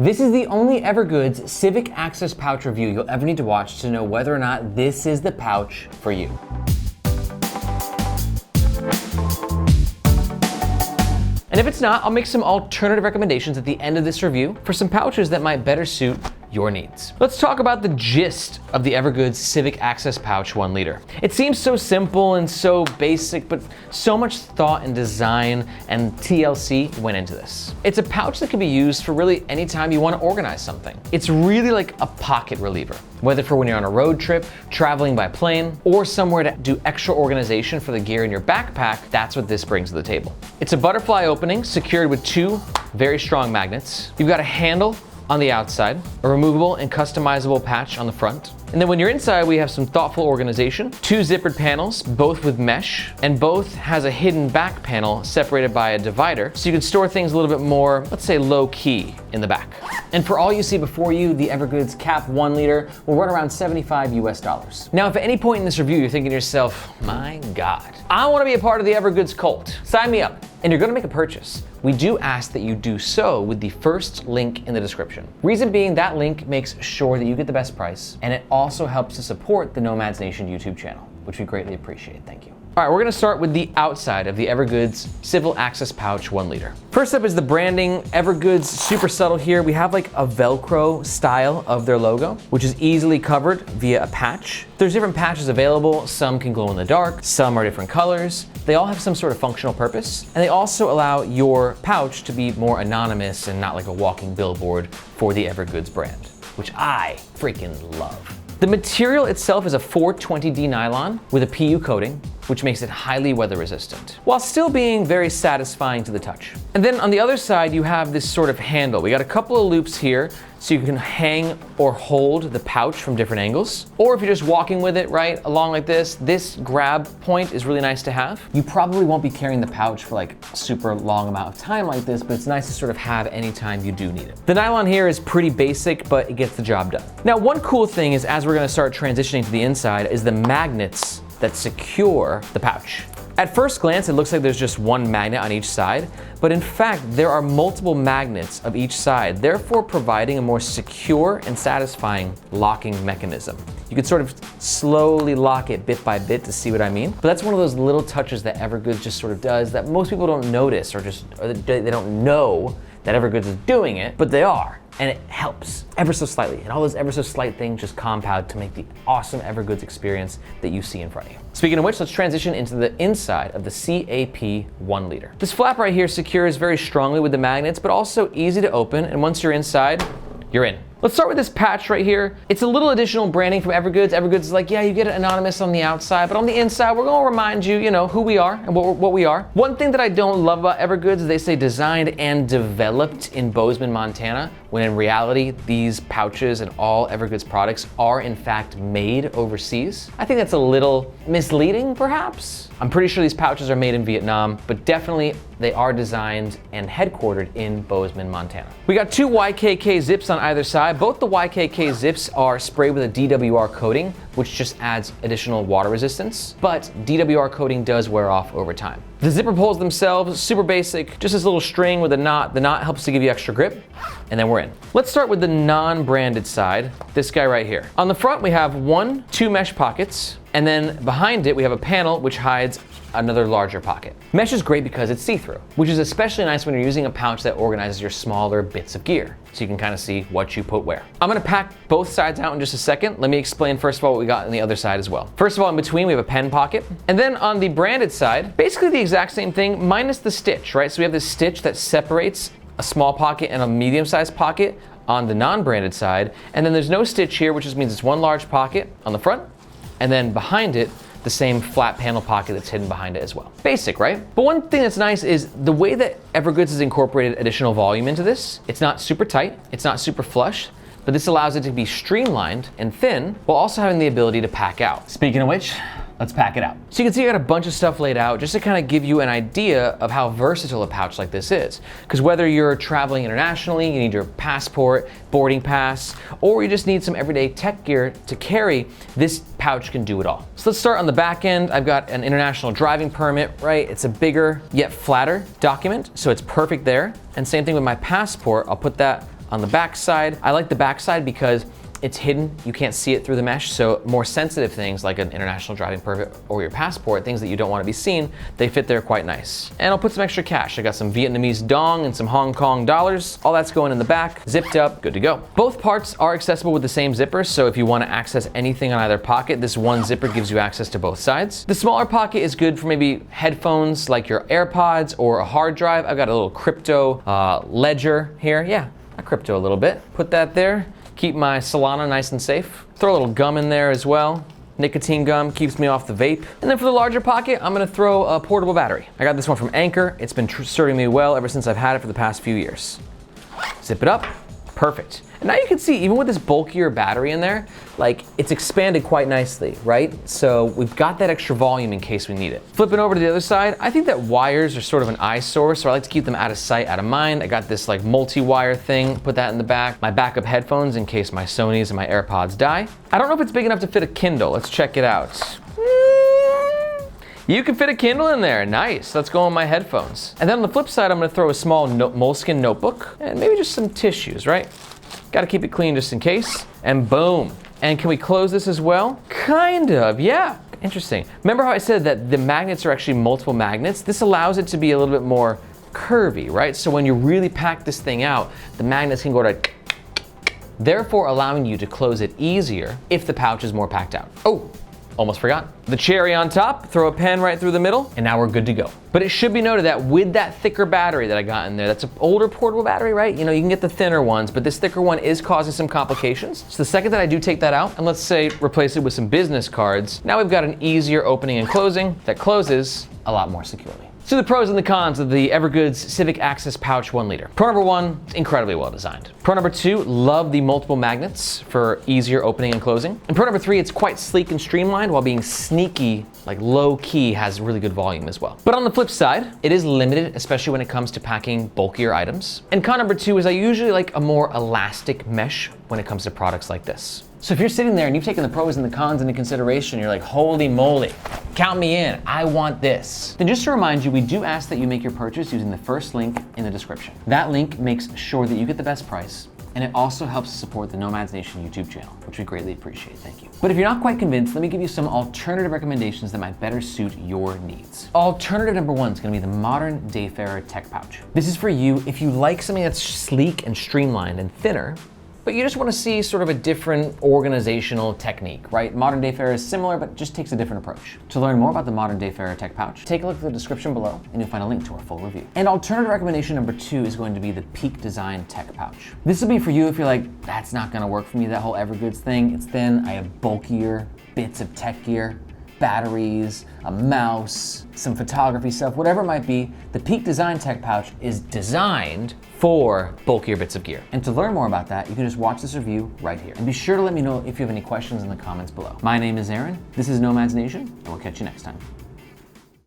This is the only Evergoods Civic Access Pouch review you'll ever need to watch to know whether or not this is the pouch for you. And if it's not, I'll make some alternative recommendations at the end of this review for some pouches that might better suit your needs. Let's talk about the gist of the Evergoods Civic Access Pouch 1 liter. It seems so simple and so basic, but so much thought and design and TLC went into this. It's a pouch that can be used for really any time you want to organize something. It's really like a pocket reliever, whether for when you're on a road trip, traveling by plane, or somewhere to do extra organization for the gear in your backpack. That's what this brings to the table. It's a butterfly opening secured with two very strong magnets. You've got a handle on the outside, a removable and customizable patch on the front. And then when you're inside, we have some thoughtful organization, two zippered panels, both with mesh, and both has a hidden back panel separated by a divider, so you can store things a little bit more, let's say low key in the back. And for all you see before you, the Evergoods Cap 1 liter will run around $75 US. Now, if at any point in this review you're thinking to yourself, my God, I want to be a part of the Evergoods cult, sign me up, and you're going to make a purchase, we do ask that you do so with the first link in the description. Reason being, that link makes sure that you get the best price, and it also helps to support the Nomads Nation YouTube channel, which we greatly appreciate. Thank you. All right, we're gonna start with the outside of the Evergoods Civic Access Pouch 1 liter. First up is the branding. Evergoods, super subtle here. We have like a Velcro style of their logo, which is easily covered via a patch. There's different patches available. Some can glow in the dark, some are different colors. They all have some sort of functional purpose, and they also allow your pouch to be more anonymous and not like a walking billboard for the Evergoods brand, which I freaking love. The material itself is a 420D nylon with a PU coating, which makes it highly weather resistant, while still being very satisfying to the touch. And then on the other side, you have this sort of handle. We got a couple of loops here, so you can hang or hold the pouch from different angles. Or if you're just walking with it, right, along like this grab point is really nice to have. You probably won't be carrying the pouch for like a super long amount of time like this, but it's nice to sort of have anytime you do need it. The nylon here is pretty basic, but it gets the job done. Now, one cool thing is, as we're gonna start transitioning to the inside, is the magnets that secure the pouch. At first glance, it looks like there's just one magnet on each side, but in fact, there are multiple magnets of each side, therefore providing a more secure and satisfying locking mechanism. You can sort of slowly lock it bit by bit to see what I mean, but that's one of those little touches that Evergoods just sort of does that most people don't notice, or they don't know that Evergoods is doing it, but they are. And it helps ever so slightly. And all those ever so slight things just compound to make the awesome Evergoods experience that you see in front of you. Speaking of which, let's transition into the inside of the CAP 1 liter. This flap right here secures very strongly with the magnets, but also easy to open. And once you're inside, you're in. Let's start with this patch right here. It's a little additional branding from Evergoods. Evergoods is like, yeah, you get it anonymous on the outside, but on the inside, we're gonna remind you, who we are and what we are. One thing that I don't love about Evergoods is they say designed and developed in Bozeman, Montana, when in reality, these pouches and all Evergoods products are in fact made overseas. I think that's a little misleading, perhaps. I'm pretty sure these pouches are made in Vietnam, but definitely they are designed and headquartered in Bozeman, Montana. We got two YKK zips on either side. Both the YKK zips are sprayed with a DWR coating, which just adds additional water resistance, but DWR coating does wear off over time. The zipper pulls themselves, super basic, just this little string with a knot. The knot helps to give you extra grip, and then we're in. Let's start with the non-branded side, this guy right here. On the front, we have two mesh pockets, and then behind it, we have a panel which hides another larger pocket. Mesh is great because it's see-through, which is especially nice when you're using a pouch that organizes your smaller bits of gear, so you can kind of see what you put where. I'm gonna pack both sides out in just a second. Let me explain first of all what we got on the other side as well. First of all, in between, we have a pen pocket. And then on the branded side, basically the exact same thing, minus the stitch, right? So we have this stitch that separates a small pocket and a medium-sized pocket on the non-branded side. And then there's no stitch here, which just means it's one large pocket on the front, and then behind it, the same flat panel pocket that's hidden behind it as well. Basic, right? But one thing that's nice is the way that Evergoods has incorporated additional volume into this. It's not super tight, it's not super flush, but this allows it to be streamlined and thin while also having the ability to pack out. Speaking of which, let's pack it out. So you can see I got a bunch of stuff laid out just to kind of give you an idea of how versatile a pouch like this is. Because whether you're traveling internationally, you need your passport, boarding pass, or you just need some everyday tech gear to carry, this pouch can do it all. So let's start on the back end. I've got an international driving permit, right? It's a bigger yet flatter document, so it's perfect there. And same thing with my passport. I'll put that on the back side. I like the back side because it's hidden, you can't see it through the mesh, so more sensitive things like an international driving permit or your passport, things that you don't want to be seen, they fit there quite nice. And I'll put some extra cash. I got some Vietnamese dong and some Hong Kong dollars. All that's going in the back, zipped up, good to go. Both parts are accessible with the same zipper, so if you want to access anything on either pocket, this one zipper gives you access to both sides. The smaller pocket is good for maybe headphones like your AirPods or a hard drive. I've got a little crypto ledger here. Yeah, I crypto a little bit. Put that there. Keep my Solana nice and safe. Throw a little gum in there as well. Nicotine gum keeps me off the vape. And then for the larger pocket, I'm gonna throw a portable battery. I got this one from Anker. It's been serving me well ever since I've had it for the past few years. Zip it up, perfect. And now you can see, even with this bulkier battery in there, like it's expanded quite nicely, right? So we've got that extra volume in case we need it. Flipping over to the other side, I think that wires are sort of an eyesore, so I like to keep them out of sight, out of mind. I got this like multi-wire thing, put that in the back. My backup headphones in case my Sonys and my AirPods die. I don't know if it's big enough to fit a Kindle. Let's check it out. You can fit a Kindle in there, nice. Let's go on my headphones. And then on the flip side, I'm gonna throw a small moleskin notebook and maybe just some tissues, right? Gotta keep it clean just in case, and boom. And can we close this as well? Kind of, yeah. Interesting. Remember how I said that the magnets are actually multiple magnets? This allows it to be a little bit more curvy, right? So when you really pack this thing out, the magnets can go to therefore allowing you to close it easier if the pouch is more packed out. Oh, almost forgot. The cherry on top, throw a pen right through the middle, and now we're good to go. But it should be noted that with that thicker battery that I got in there, that's an older portable battery, right? You know, you can get the thinner ones, but this thicker one is causing some complications. So the second that I do take that out, and let's say replace it with some business cards, now we've got an easier opening and closing that closes a lot more securely. So the pros and the cons of the Evergoods Civic Access Pouch 1 liter. Pro number one, incredibly well designed. Pro number two, love the multiple magnets for easier opening and closing. And pro number three, it's quite sleek and streamlined while being sneaky, like low key, has really good volume as well. But on the flip side, it is limited, especially when it comes to packing bulkier items. And con number two is I usually like a more elastic mesh when it comes to products like this. So if you're sitting there and you've taken the pros and the cons into consideration, you're like, holy moly, count me in, I want this. Then just to remind you, we do ask that you make your purchase using the first link in the description. That link makes sure that you get the best price, and it also helps support the Nomads Nation YouTube channel, which we greatly appreciate, thank you. But if you're not quite convinced, let me give you some alternative recommendations that might better suit your needs. Alternative number one is gonna be the modern Dayfarer Tech Pouch. This is for you if you like something that's sleek and streamlined and thinner, but you just want to see sort of a different organizational technique, right? Modern Dayfarer is similar, but just takes a different approach. To learn more about the modern Dayfarer Tech Pouch, take a look at the description below and you'll find a link to our full review. And alternative recommendation number two is going to be the Peak Design Tech Pouch. This will be for you if you're like, that's not gonna work for me, that whole Evergoods thing. It's thin, I have bulkier bits of tech gear, batteries, a mouse, some photography stuff, whatever it might be. The Peak Design Tech Pouch is designed for bulkier bits of gear. And to learn more about that, you can just watch this review right here. And be sure to let me know if you have any questions in the comments below. My name is Aaron, this is Nomads Nation, and we'll catch you next time.